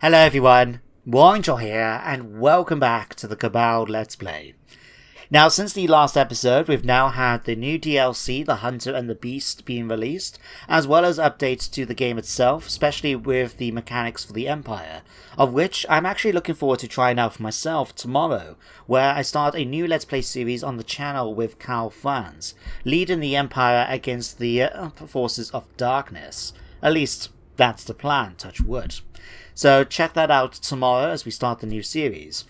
Hello everyone, Warangel here, and welcome back to the Cabal Let's Play. Now, since the last episode, we've now had the new DLC, The Hunter and the Beast, being released, as well as updates to the game itself, especially with the mechanics for the Empire, of which I'm actually looking forward to trying out for myself tomorrow, where I start a new Let's Play series on the channel with Carl Franz, leading the Empire against the forces of darkness. At least, that's the plan, touch wood. So check that out tomorrow as we start the new series.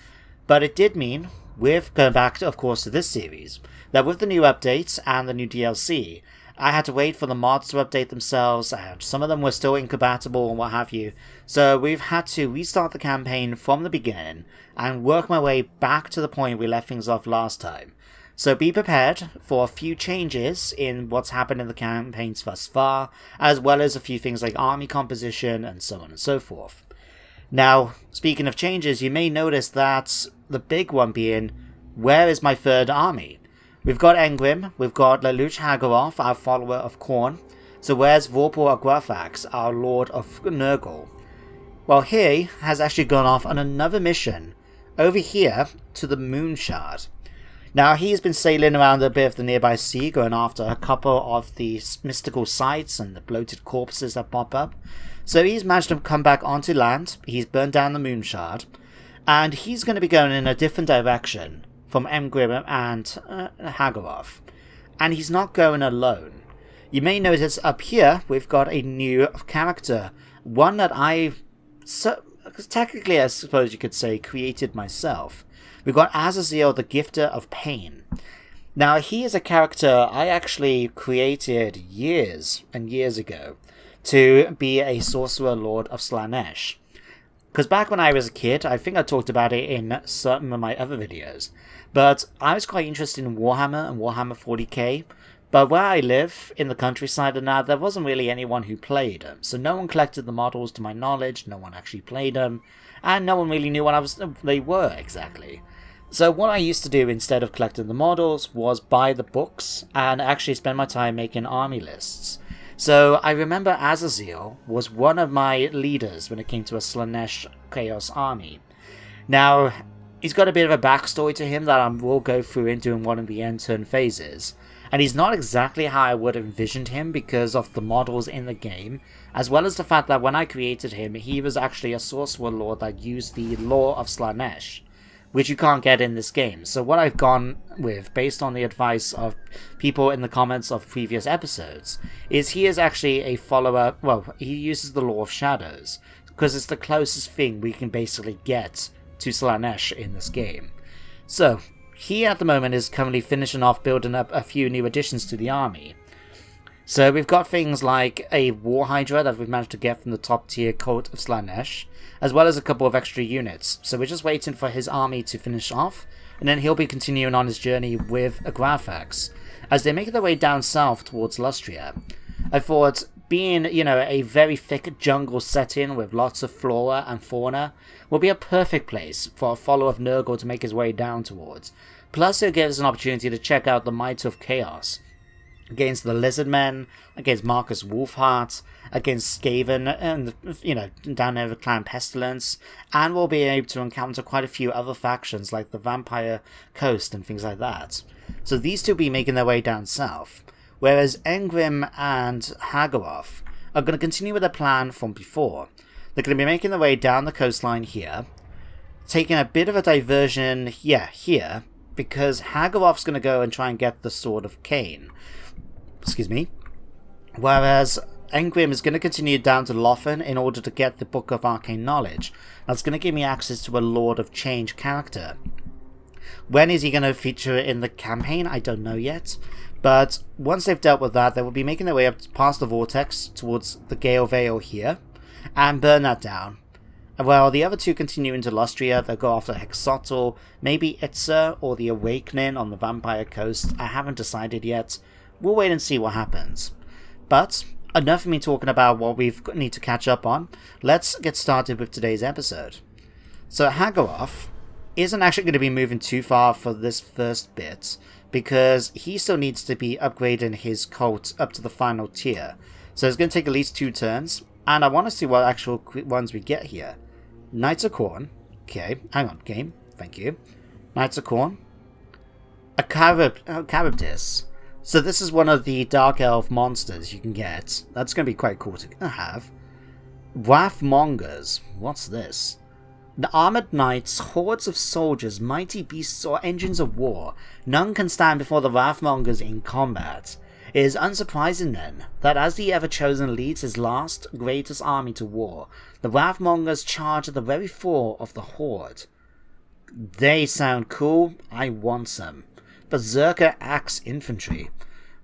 But it did mean, with going back, of course, to this series, that with the new updates and the new DLC, I had to wait for the mods to update themselves, and some of them were still incompatible and what have you. So we've had to restart the campaign from the beginning and work my way back to the point we left things off last time. So be prepared for a few changes in what's happened in the campaigns thus far, as well as a few things like army composition and so on and so forth. Now, speaking of changes, you may notice that the big one being, where is my third army? We've got Egrimm, we've got Lelouch Haggoroth, our follower of Khorne, so where's Vorpor Agraffax, our lord of Nurgle? Well, he has actually gone off on another mission, over here to the Moonshard. Now, he's been sailing around a bit of the nearby sea, going after a couple of the mystical sites and the bloated corpses that pop up. So he's managed to come back onto land, he's burned down the Moonshard, and he's going to be going in a different direction from Egrimm and Haggoroth. And he's not going alone. You may notice up here, we've got a new character, one that technically, I suppose you could say, created myself. We've got Azazel, the Gifter of Pain. Now, he is a character I actually created years and years ago to be a Sorcerer Lord of Slaanesh. Because back when I was a kid, I think I talked about it in some of my other videos, but I was quite interested in Warhammer and Warhammer 40k, but where I live, in the countryside and that, there wasn't really anyone who played them, so no one collected the models to my knowledge, no one actually played them, and no one really knew what they were exactly. So what I used to do instead of collecting the models was buy the books and actually spend my time making army lists. So I remember Azazel was one of my leaders when it came to a Slaanesh Chaos army. Now, he's got a bit of a backstory to him that I will go through in doing one of the end turn phases. And he's not exactly how I would have envisioned him because of the models in the game, as well as the fact that when I created him, he was actually a Sorcerer Lord that used the lore of Slaanesh, which you can't get in this game. So what I've gone with, based on the advice of people in the comments of previous episodes, is he is actually a follower, well, he uses the Law of Shadows, because it's the closest thing we can basically get to Slaanesh in this game. So, he at the moment is currently finishing off building up a few new additions to the army. So we've got things like a War Hydra that we've managed to get from the top tier cult of Slaanesh, as well as a couple of extra units. So we're just waiting for his army to finish off, and then he'll be continuing on his journey with Agraffax, as they make their way down south towards Lustria. I thought, being, a very thick jungle setting with lots of flora and fauna, will be a perfect place for a follower of Nurgle to make his way down towards. Plus it gives us an opportunity to check out the Might of Chaos against the Lizardmen, against Marcus Wolfheart, against Skaven, and, down there with Clan Pestilence, and we'll be able to encounter quite a few other factions like the Vampire Coast and things like that. So these two will be making their way down south, whereas Egrimm and Haggoroth are going to continue with their plan from before. They're going to be making their way down the coastline here, taking a bit of a diversion, here, because Haggoroth's going to go and try and get the Sword of Cain. Whereas Egrimm is going to continue down to Lothan in order to get the Book of Arcane Knowledge. That's going to give me access to a Lord of Change character. When is he going to feature in the campaign? I don't know yet. But once they've dealt with that, they will be making their way up past the Vortex towards the Gale Vale here, and burn that down. While the other two continue into Lustria, they'll go after Hexotl, maybe Itza, or the Awakening on the Vampire Coast. I haven't decided yet. We'll wait and see what happens. But enough of me talking about what we need to catch up on. Let's get started with today's episode. So Haggoroth isn't actually going to be moving too far for this first bit, because he still needs to be upgrading his cult up to the final tier. So it's going to take at least 2 turns, and I want to see what actual ones we get here. Knights of Khorne. Okay, hang on, game. Thank you. Knights of Khorne. A Caribdis. So this is one of the Dark Elf monsters you can get. That's going to be quite cool to have. Wrathmongers. What's this? The armored knights, hordes of soldiers, mighty beasts, or engines of war. None can stand before the Wrathmongers in combat. It is unsurprising then, that as the Ever-Chosen leads his last, greatest army to war, the Wrathmongers charge at the very fore of the horde. They sound cool. I want some. Berserker Axe Infantry.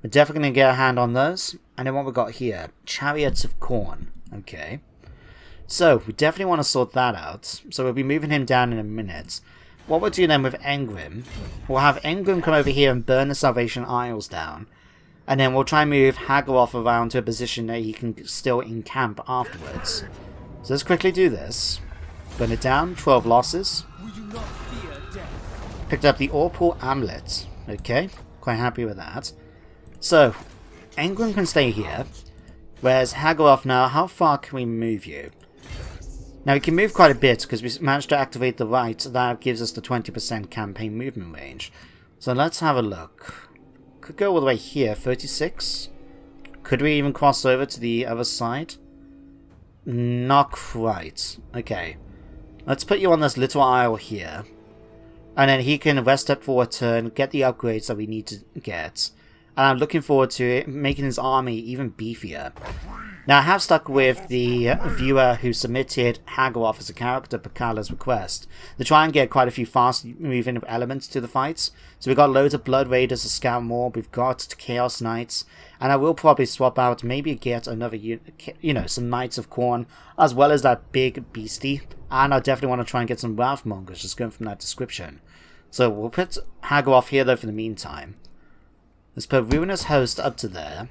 We're definitely going to get a hand on those. And then what we got here? Chariots of Khorne. Okay. So, we definitely want to sort that out. So we'll be moving him down in a minute. What we'll do then with Egrimm, we'll have Egrimm come over here and burn the Salvation Isles down. And then we'll try and move Haggoroth around to a position that he can still encamp afterwards. So let's quickly do this. Burn it down, 12 losses. Picked up the Orpal Amulet. Okay, quite happy with that. So, Egrimm can stay here. Whereas Haggoroth now, how far can we move you? Now we can move quite a bit because we managed to activate the right. That gives us the 20% campaign movement range. So let's have a look. Could go all the way here, 36. Could we even cross over to the other side? Not quite. Okay. Let's put you on this little isle here. And then he can rest up for a turn, get the upgrades that we need to get. And I'm looking forward to making his army even beefier. Now I have stuck with the viewer who submitted Haggoroth as a character per Kala's request to try and get quite a few fast moving elements to the fights. So we've got loads of Blood Raiders to scout more, we've got Chaos Knights, and I will probably swap out, maybe get another, some Knights of Khorne, as well as that big beastie. And I definitely want to try and get some Wrathmongers, just going from that description. So we'll put Haggoroth here though for the meantime. Let's put Ruinous Host up to there.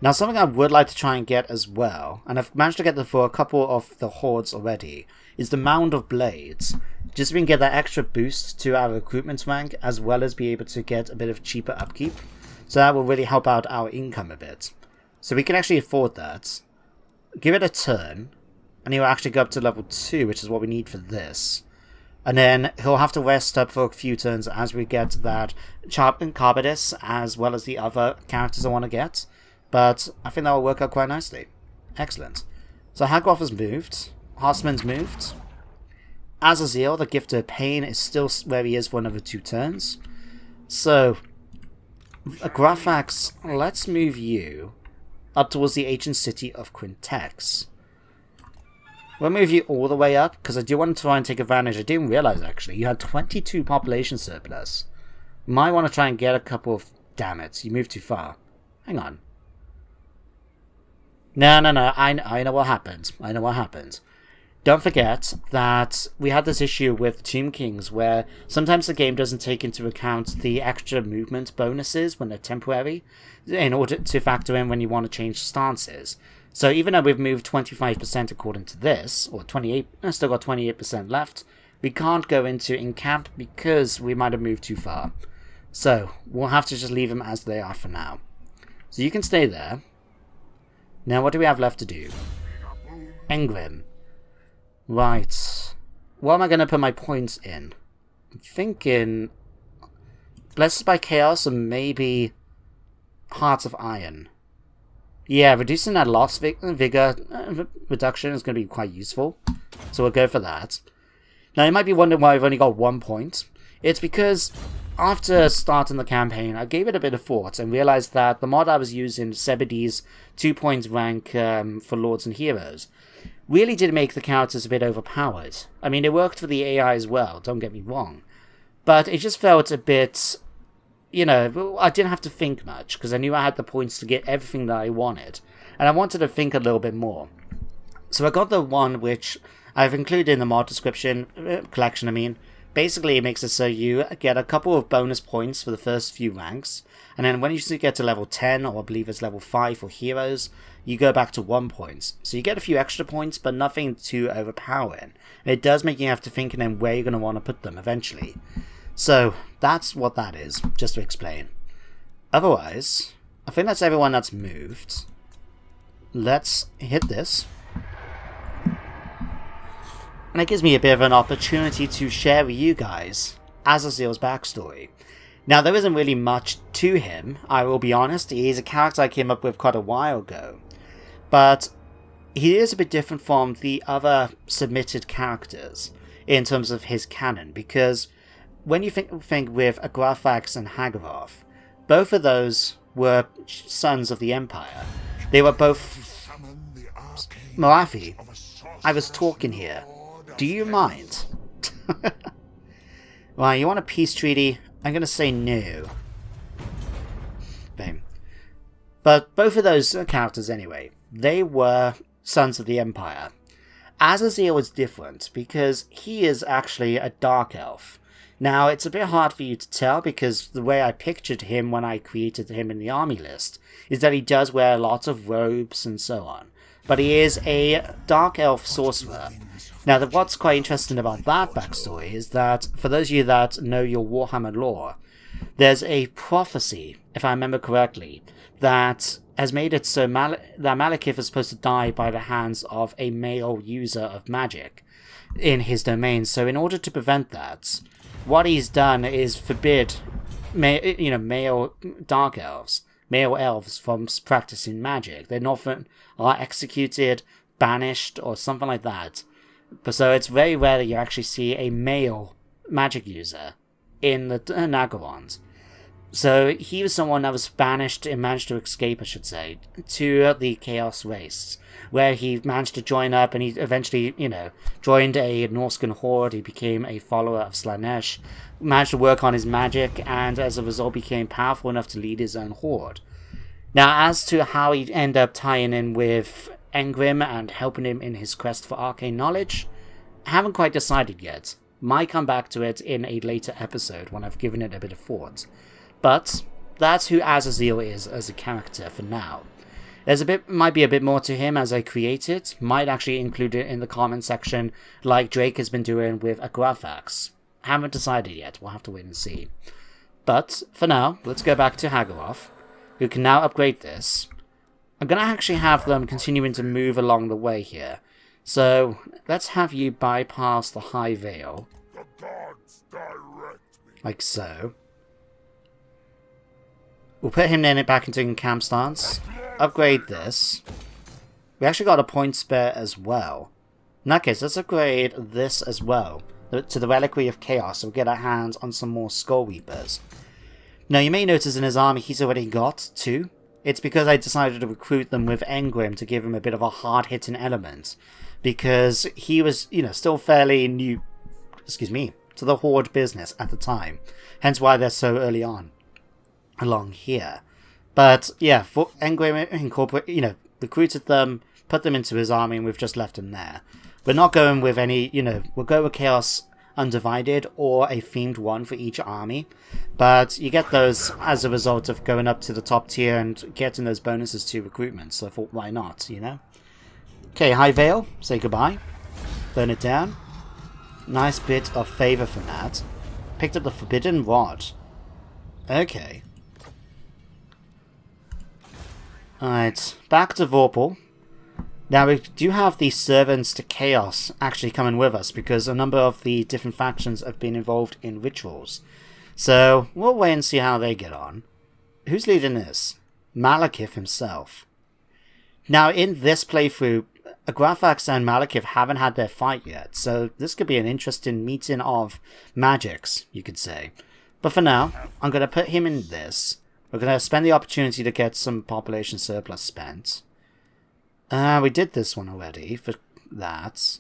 Now something I would like to try and get as well, and I've managed to get them for a couple of the hordes already, is the Mound of Blades. Just so we can get that extra boost to our recruitment rank, as well as be able to get a bit of cheaper upkeep. So that will really help out our income a bit. So we can actually afford that. Give it a turn, and he'll actually go up to level 2, which is what we need for this. And then he'll have to rest up for a few turns as we get that Carbidis, as well as the other characters I want to get. But I think that will work out quite nicely. Excellent. So Haggoroth has moved. Horstmann's moved. Azazel, the Gifter of Pain, is still where he is for another 2 turns. So, Graphax, let's move you up towards the ancient city of Quintex. We'll move you all the way up, because I do want to try and take advantage. I didn't realize, actually, you had 22 population surplus. Might want to try and get a couple of... Damn it, you moved too far. Hang on. No, I know what happened. I know what happened. Don't forget that we had this issue with Tomb Kings, where sometimes the game doesn't take into account the extra movement bonuses when they're temporary, in order to factor in when you want to change stances. So even though we've moved 25% according to this, or 28, I've still got 28% left, we can't go into encamp because we might have moved too far. So we'll have to just leave them as they are for now. So you can stay there. Now what do we have left to do? Egrimm. Right. What am I going to put my points in? I'm thinking... Blessed by Chaos and maybe... Hearts of Iron. Yeah, reducing that loss vigor reduction is going to be quite useful. So we'll go for that. Now you might be wondering why I've only got 1 point. It's because after starting the campaign, I gave it a bit of thought and realized that the mod I was using, Zebedee's 2-point rank for Lords and Heroes, really did make the characters a bit overpowered. I mean, it worked for the AI as well, don't get me wrong. But it just felt a bit... I didn't have to think much, because I knew I had the points to get everything that I wanted. And I wanted to think a little bit more. So I got the one which I've included in the mod description, collection I mean. Basically it makes it so you get a couple of bonus points for the first few ranks. And then when you get to level 10, or I believe it's level 5 for heroes, you go back to 1 point. So you get a few extra points, but nothing too overpowering. And it does make you have to think and then where you're going to want to put them eventually. So, that's what that is, just to explain. Otherwise, I think that's everyone that's moved. Let's hit this. And it gives me a bit of an opportunity to share with you guys Azazil's backstory. Now, there isn't really much to him, I will be honest. He is a character I came up with quite a while ago. But he is a bit different from the other submitted characters in terms of his canon, because when you think with Agravax and Hagaroth, both of those were sons of the Empire. They were both... Morathi, I was talking here. Do you mind? Well, you want a peace treaty? I'm going to say no. Bam. But both of those characters, anyway, they were sons of the Empire. Azazel is different because he is actually a dark elf. Now, it's a bit hard for you to tell because the way I pictured him when I created him in the army list is that he does wear lots of robes and so on. But he is a dark elf sorcerer. Now, what's quite interesting about that backstory is that, for those of you that know your Warhammer lore, there's a prophecy, if I remember correctly, that has made it so that Malekith is supposed to die by the hands of a male user of magic in his domain. So in order to prevent that, what he's done is forbid male dark elves, male elves from practicing magic. They often are executed, banished, or something like that. So it's very rare that you actually see a male magic user in the Nagarons. So he was someone that was banished and managed to escape, I should say, to the Chaos Race, where he managed to join up, and he eventually, joined a Norscan horde. He became a follower of Slanesh, managed to work on his magic, and as a result became powerful enough to lead his own horde. Now, as to how he ended up tying in with Egrimm and helping him in his quest for arcane knowledge, I haven't quite decided yet. Might come back to it in a later episode when I've given it a bit of thought. But that's who Azazel is as a character for now. Might be a bit more to him as I create it. Might actually include it in the comment section like Drake has been doing with Agravax. Haven't decided yet. We'll have to wait and see. But for now, let's go back to Hagaroth, who can now upgrade this. I'm going to actually have them continuing to move along the way here. So let's have you bypass the High Veil. Like so. We'll put him then back into camp stance. Upgrade this. We actually got a point spare as well. In that case, let's upgrade this as well to the Reliquary of Chaos, so we'll get our hands on some more Skull Reapers. Now, you may notice in his army he's already got 2. It's because I decided to recruit them with Egrimm to give him a bit of a hard-hitting element, because he was, still fairly new, to the Horde business at the time. Hence why they're so early on along here. But yeah, for Egrimm recruited them, put them into his army, and we've just left them there. We're not going with any, we'll go with Chaos Undivided or a themed one for each army, but you get those as a result of going up to the top tier and getting those bonuses to recruitment, so I thought, why not, Okay, High Veil, say goodbye. Burn it down. Nice bit of favour from that. Picked up the Forbidden Rod. Okay. Alright, back to Vorpal. Now, we do have the Servants to Chaos actually coming with us, because a number of the different factions have been involved in rituals. So, we'll wait and see how they get on. Who's leading this? Malekith himself. Now, in this playthrough, Agravax and Malekith haven't had their fight yet, so this could be an interesting meeting of magics, you could say. But for now, I'm going to put him in this. We're going to spend the opportunity to get some population surplus spent. We did this one already for that.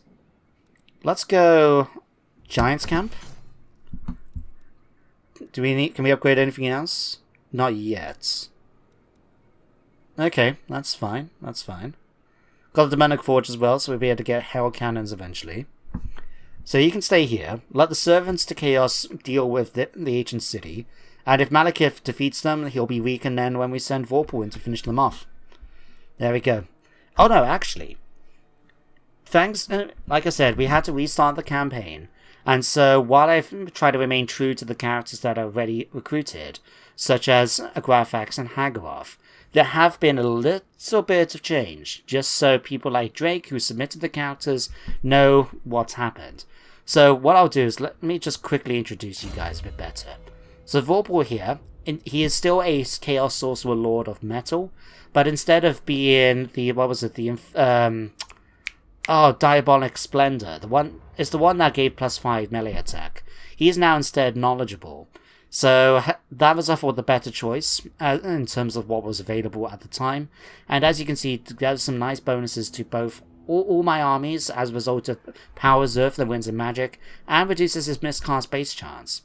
Let's go Giants Camp. Can we upgrade anything else? Not yet. Okay, that's fine. That's fine. Got the Demonic Forge as well, so we'll be able to get Hell Cannons eventually. So you can stay here. Let the Servants to Chaos deal with the ancient city. And if Malekith defeats them, he'll be weakened then when we send Vorpal in to finish them off. There we go. Oh no, actually. Thanks, like I said, we had to restart the campaign. And so while I've tried to remain true to the characters that are already recruited, such as Agravax and Hagaroth, there have been a little bit of change, just so people like Drake, who submitted the characters, know what's happened. So what I'll do is let me just quickly introduce you guys a bit better. So Vortex here, he is still a Chaos Sorcerer Lord of Metal, but instead of being the, Diabolic Splendor, the one that gave +5 melee attack. He is now instead knowledgeable. So that was, I thought, the better choice in terms of what was available at the time. And as you can see, there's some nice bonuses to both all my armies as a result of Power Reserve that wins in Magic, and reduces his miscast base chance.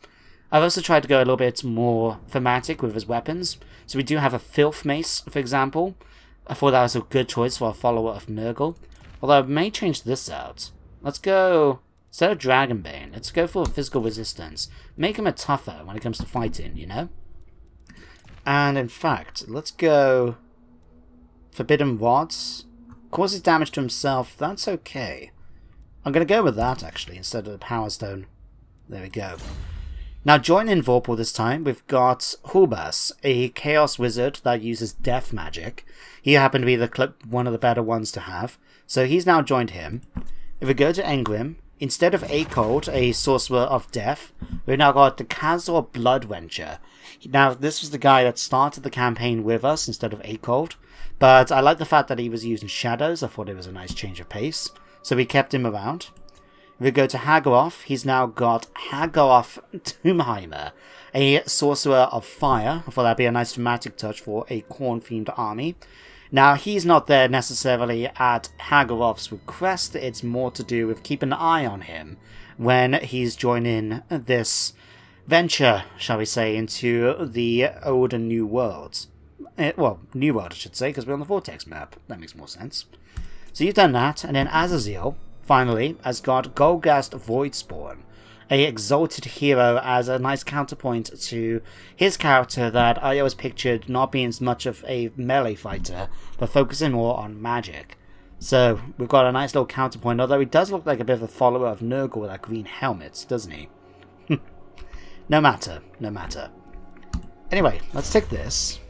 I've also tried to go a little bit more thematic with his weapons. So we do have a Filth Mace, for example. I thought that was a good choice for a follower of Nurgle. Although I may change this out. Let's go, instead of Dragonbane, let's go for physical resistance. Make him a tougher when it comes to fighting, you know? And in fact, let's go Forbidden Rods. Causes damage to himself, that's okay. I'm going to go with that, actually, instead of the Power Stone. There we go. Now, joining Vorpal this time, we've got Hulbas, a Chaos Wizard that uses Death Magic. He happened to be one of the better ones to have, so he's now joined him. If we go to Egrimm, instead of Acold, a Sorcerer of Death, we've now got the Khazor Bloodwencher. Now, this was the guy that started the campaign with us instead of Acold, but I like the fact that he was using Shadows. I thought it was a nice change of pace, so we kept him around. If we go to Haggoroth, he's now got Haggoroth Tombheimer, a Sorcerer of Fire. I thought that'd be a nice thematic touch for a Khorne-themed army. Now, he's not there necessarily at Haggoroth's request, it's more to do with keeping an eye on him when he's joining this venture, shall we say, into the old and new worlds. Well, new world I should say, because we're on the Vortex map. That makes more sense. So you've done that, and then Azazel, finally, has got Golgast Voidspawn, a exalted hero as a nice counterpoint to his character that I always pictured not being as much of a melee fighter, but focusing more on magic. So we've got a nice little counterpoint, although he does look like a bit of a follower of Nurgle with that green helmet, doesn't he? No matter. Anyway, let's take this.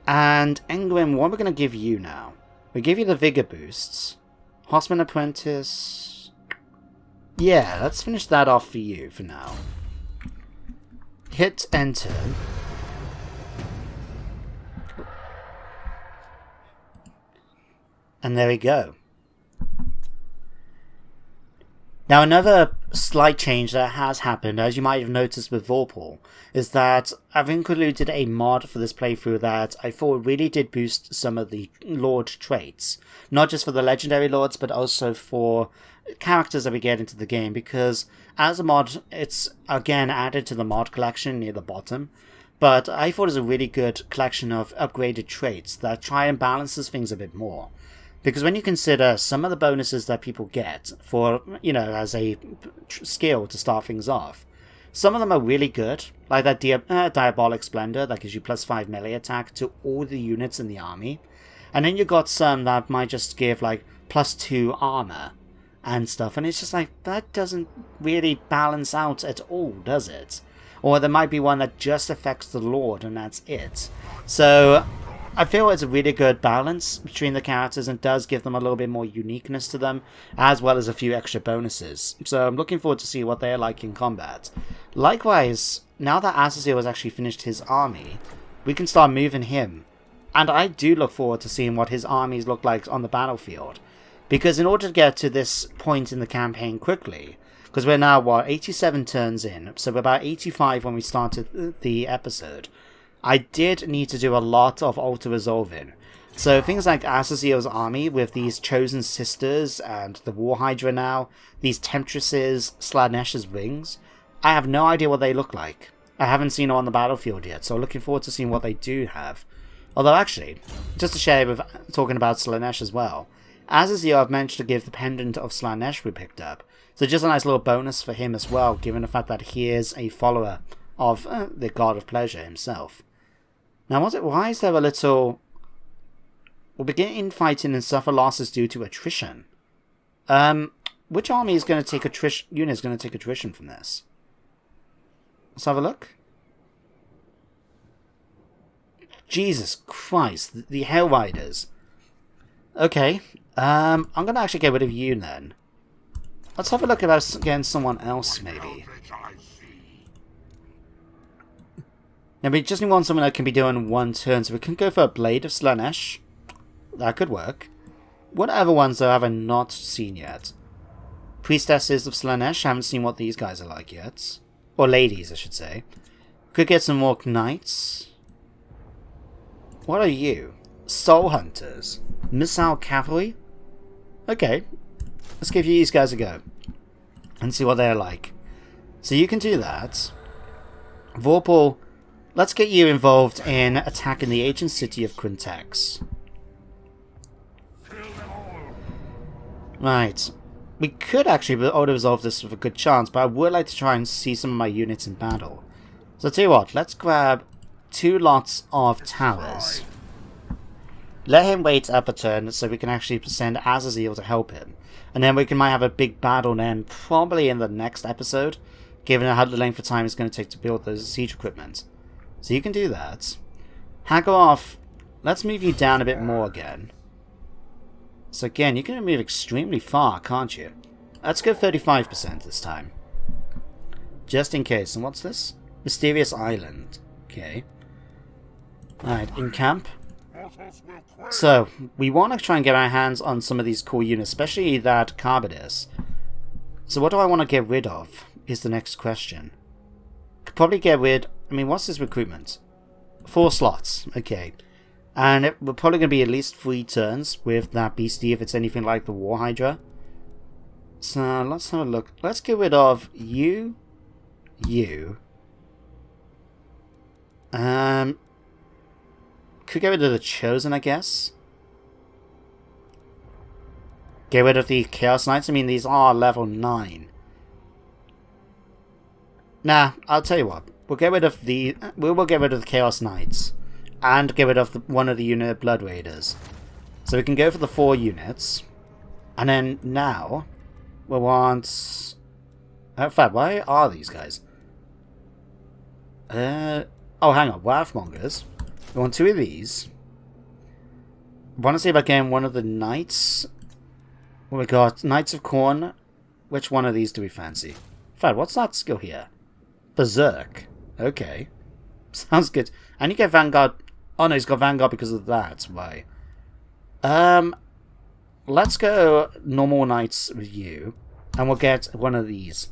And Egrimm, what we're going to give you now? We give you the Vigor boosts. Horstmann Apprentice. Yeah, let's finish that off for you for now. Hit enter. And there we go. Now, another slight change that has happened, as you might have noticed with Vorpal, is that I've included a mod for this playthrough that I thought really did boost some of the Lord traits. Not just for the Legendary Lords, but also for characters that we get into the game, because as a mod, it's again added to the mod collection near the bottom. But I thought it was a really good collection of upgraded traits that try and balances things a bit more. Because when you consider some of the bonuses that people get for, you know, as a skill to start things off, some of them are really good, like that Diabolic Splendor that gives you +5 melee attack to all the units in the army. And then you got some that might just give like +2 armor and stuff, and it's just like, that doesn't really balance out at all, does it? Or there might be one that just affects the Lord and that's it. So I feel it's a really good balance between the characters and does give them a little bit more uniqueness to them, as well as a few extra bonuses. So I'm looking forward to see what they're like in combat. Likewise, now that Azazel has actually finished his army, we can start moving him. And I do look forward to seeing what his armies look like on the battlefield. Because in order to get to this point in the campaign quickly, because we're now, 87 turns in, so we're about 85 when we started the episode, I did need to do a lot of auto-resolving. So things like Azazel's army with these Chosen Sisters and the War Hydra now, these Temptresses, Slanesh's Wings, I have no idea what they look like. I haven't seen them on the battlefield yet, so looking forward to seeing what they do have. Although actually, just to share with talking about Slanesh as well, Azazel I've managed to give the Pendant of Slanesh we picked up. So just a nice little bonus for him as well, given the fact that he is a follower of the God of Pleasure himself. Now, why is there a little... We'll begin infighting and suffer losses due to attrition. Which army is going to take attrition? Unit is going to take attrition from this. Let's have a look. Jesus Christ, the Hell Riders. Okay, I'm going to actually get rid of you then. Let's have a look at getting someone else, maybe. Now, we just want someone that can be doing one turn, so we can go for a Blade of Slaanesh. That could work. What other ones, though, have I not seen yet? Priestesses of Slaanesh, haven't seen what these guys are like yet. Or ladies, I should say. Could get some more knights. What are you? Soul Hunters. Missile Cavalry? Okay. Let's give these guys a go. And see what they're like. So you can do that. Vorpal, let's get you involved in attacking the ancient city of Quintex. Right. We could actually auto-resolve this with a good chance, but I would like to try and see some of my units in battle. So I'll tell you what, let's grab 2 lots of towers. Let him wait up a turn so we can actually send Azazel to help him. And then we might have a big battle then, probably in the next episode, given how the length of time it's going to take to build those siege equipment. So you can do that. Hagoff, let's move you down a bit more again. So again, you can move extremely far, can't you? Let's go 35% this time. Just in case. And what's this? Mysterious Island. Okay. Alright, in camp. So, we want to try and get our hands on some of these cool units, especially that Carbidus. So what do I want to get rid of, is the next question. Could probably get rid... I mean, what's this recruitment? 4 slots. Okay. And we're probably going to be at least 3 turns with that beastie if it's anything like the War Hydra. So, let's have a look. Let's get rid of you. You. Could get rid of the Chosen, I guess. Get rid of the Chaos Knights. I mean, these are level 9. Nah, I'll tell you what. We'll get rid of the... We will get rid of the Chaos Knights. And get rid of one of the unit Blood Raiders. So we can go for the 4 units. And then now... we want... In fact, why are these guys? Oh, hang on. Wrathmongers. We want 2 of these. I want to see about getting one of the Knights. What we got? Knights of Corn. Which one of these do we fancy? In fact, what's that skill here? Berserk. Okay. Sounds good. And you get Vanguard. Oh no, he's got Vanguard because of that. Why? Let's go normal Knights with you. And we'll get one of these.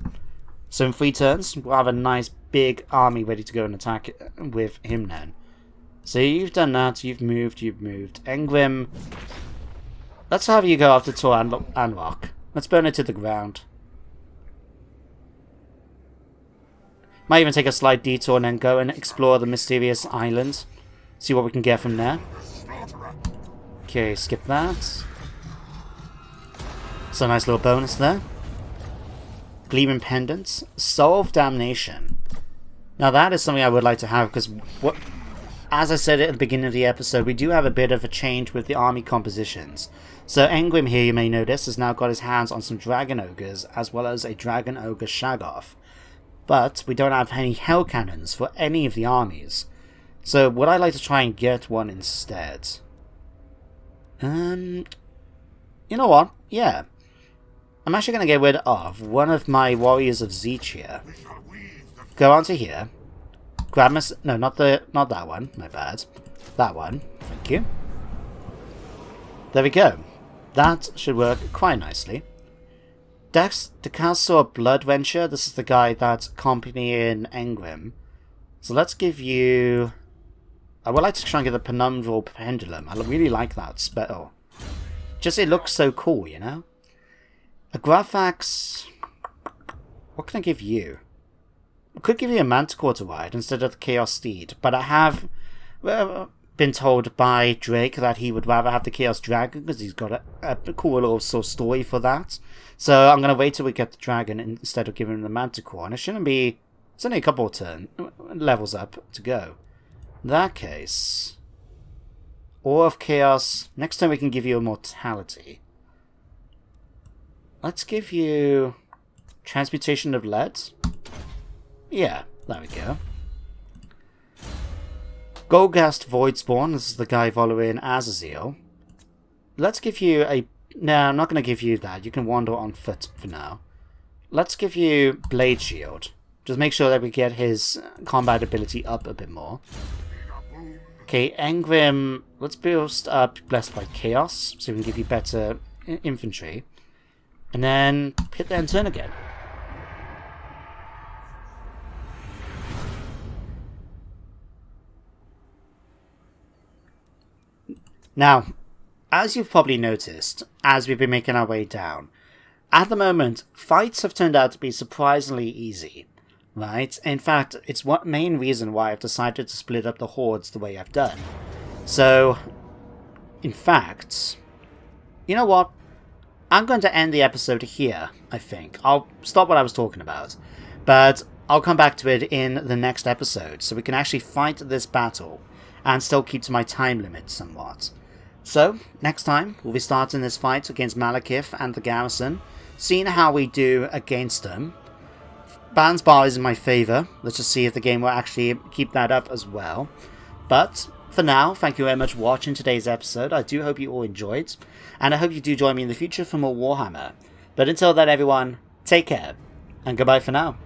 So in 3 turns, we'll have a nice big army ready to go and attack with him then. So you've done that, you've moved. Egrimm, let's have you go after Tor Anrock. Let's burn it to the ground. Might even take a slight detour and then go and explore the mysterious island. See what we can get from there. Okay, skip that. So a nice little bonus there. Gleaming Pendants. Soul of Damnation. Now that is something I would like to have because what... As I said at the beginning of the episode, we do have a bit of a change with the army compositions. So Egrimm here, you may notice, has now got his hands on some Dragon Ogres, as well as a Dragon Ogre Shaggoth. But we don't have any Hell Cannons for any of the armies. So would I like to try and get one instead? You know what? Yeah. I'm actually going to get rid of one of my Warriors of Zeech here. Go onto here. Grab my... No, not that one. My bad. That one. Thank you. There we go. That should work quite nicely. Dex, the Castle of Bloodventure. This is the guy that's accompanying Egrimm. So let's give you... I would like to try and get the Penumbral Pendulum. I really like that spell. Just it looks so cool, you know? A Graphax... What can I give you? I could give you a Manticore to ride instead of the Chaos Steed, but I have been told by Drake that he would rather have the Chaos Dragon because he's got a cool little sort of story for that. So I'm going to wait till we get the Dragon instead of giving him the Manticore, and it shouldn't be... It's only a couple of levels up to go. In that case... Ore of Chaos. Next time we can give you Immortality. Let's give you... Transmutation of Lead. Yeah, there we go. Golgast Voidspawn, this is the guy following Azazel. Let's give you a... No, I'm not going to give you that. You can wander on foot for now. Let's give you Blade Shield. Just make sure that we get his combat ability up a bit more. Okay, Egrimm, let's boost up Blessed by Chaos, so we can give you better infantry. And then hit the end turn again. Now, as you've probably noticed, as we've been making our way down, at the moment, fights have turned out to be surprisingly easy. Right? In fact, it's one main reason why I've decided to split up the hordes the way I've done. So, in fact, you know what? I'm going to end the episode here, I think. I'll stop what I was talking about. But I'll come back to it in the next episode, so we can actually fight this battle and still keep to my time limit somewhat. So, next time, we'll be starting this fight against Malekith and the garrison, seeing how we do against them. Balance bar is in my favour. Let's just see if the game will actually keep that up as well. But for now, thank you very much for watching today's episode. I do hope you all enjoyed, and I hope you do join me in the future for more Warhammer. But until then, everyone, take care, and goodbye for now.